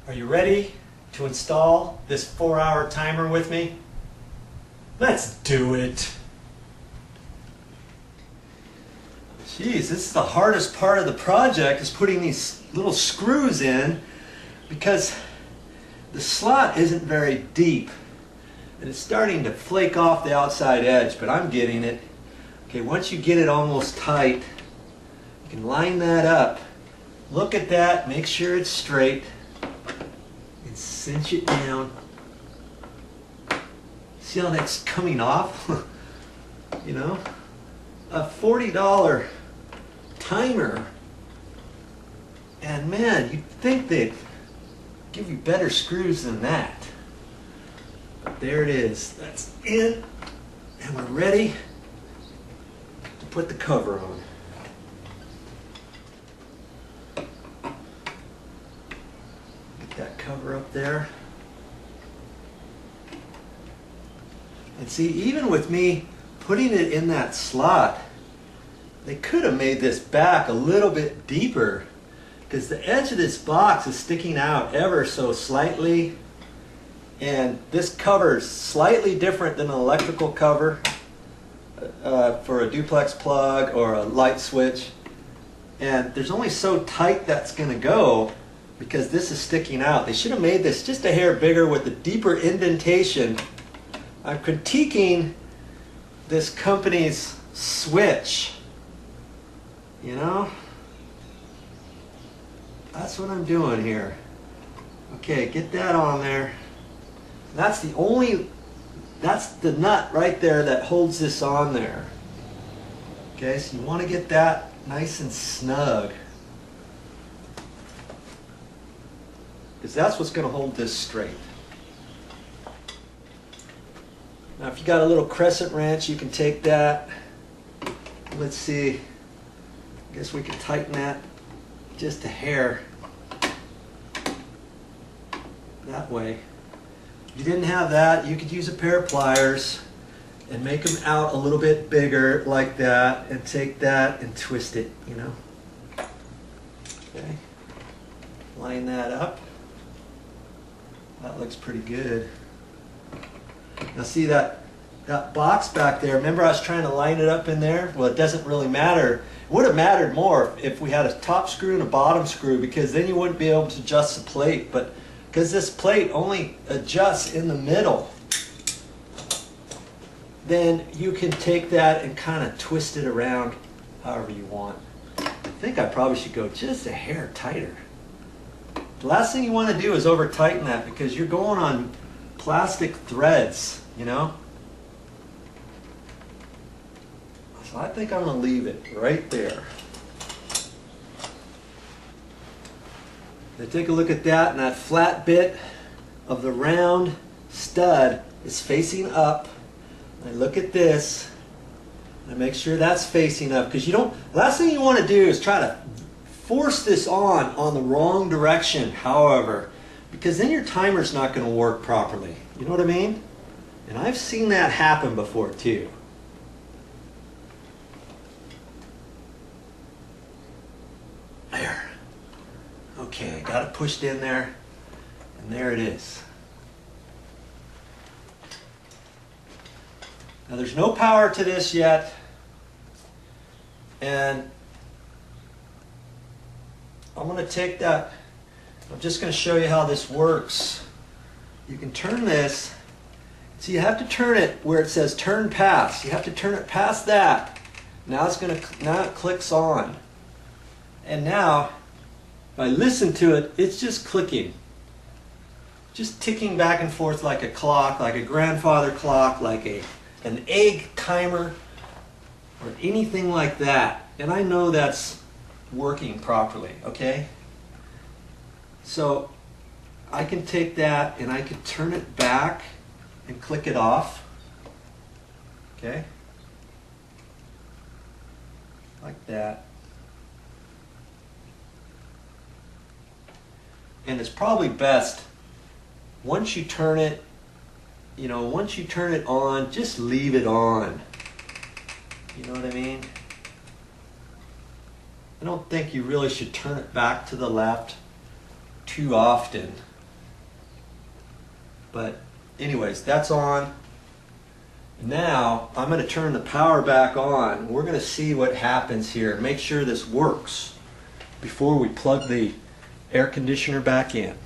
Are you ready to install this 4-hour timer with me? Let's do it. Geez, this is the hardest part of the project, is putting these little screws in, because the slot isn't very deep and it's starting to flake off the outside edge, but I'm getting it. Okay, once you get it almost tight, you can line that up. Look at that, make sure it's straight, and cinch it down. See how that's coming off? You know, a $40 timer, and man, you'd think they'd give you better screws than that. But there it is. That's in, and we're ready to put the cover on. Get that cover up there. And see, even with me putting it in that slot, they could have made this back a little bit deeper, because the edge of this box is sticking out ever so slightly, and this cover is slightly different than an electrical cover for a duplex plug or a light switch, and there's only so tight that's going to go because this is sticking out. They should have made this just a hair bigger with a deeper indentation. I'm critiquing this company's switch, you know? That's what I'm doing here. Okay, get that on there. That's the nut right there that holds this on there. Okay, so you want to get that nice and snug, because that's what's going to hold this straight. Now if you got a little crescent wrench, you can take that. Let's see, I guess we can tighten that just a hair that way. If you didn't have that, you could use a pair of pliers and make them out a little bit bigger like that, and take that and twist it, you know. Okay, line that up. That looks pretty good. Now see that box back there, remember I was trying to line it up in there? Well, it doesn't really matter. It would have mattered more if we had a top screw and a bottom screw, because then you wouldn't be able to adjust the plate. But because this plate only adjusts in the middle, then you can take that and kind of twist it around however you want. I think I probably should go just a hair tighter. The last thing you want to do is over tighten that, because you're going on plastic threads, you know. So I think I'm going to leave it right there. Now take a look at that, and that flat bit of the round stud is facing up. And look at this, and make sure that's facing up, because you don't, last thing you want to do is try to force this on the wrong direction, however, because then your timer's not going to work properly. You know what I mean? And I've seen that happen before too. There. Okay, got it pushed in there, and there it is. Now there's no power to this yet, and I'm going to take that, I'm just going to show you how this works. You can turn this, so you have to turn it where it says turn past. You have to turn it past that. Now now it clicks on. And now, if I listen to it, it's just clicking. Just ticking back and forth like a clock, like a grandfather clock, like an egg timer, or anything like that. And I know that's working properly, okay? So I can take that and I can turn it back and click it off, okay? Like that. And it's probably best, once you turn it, you know, once you turn it on, just leave it on. You know what I mean? I don't think you really should turn it back to the left too often. But anyways, that's on. Now I'm going to turn the power back on. We're going to see what happens here. Make sure this works before we plug the air conditioner back in.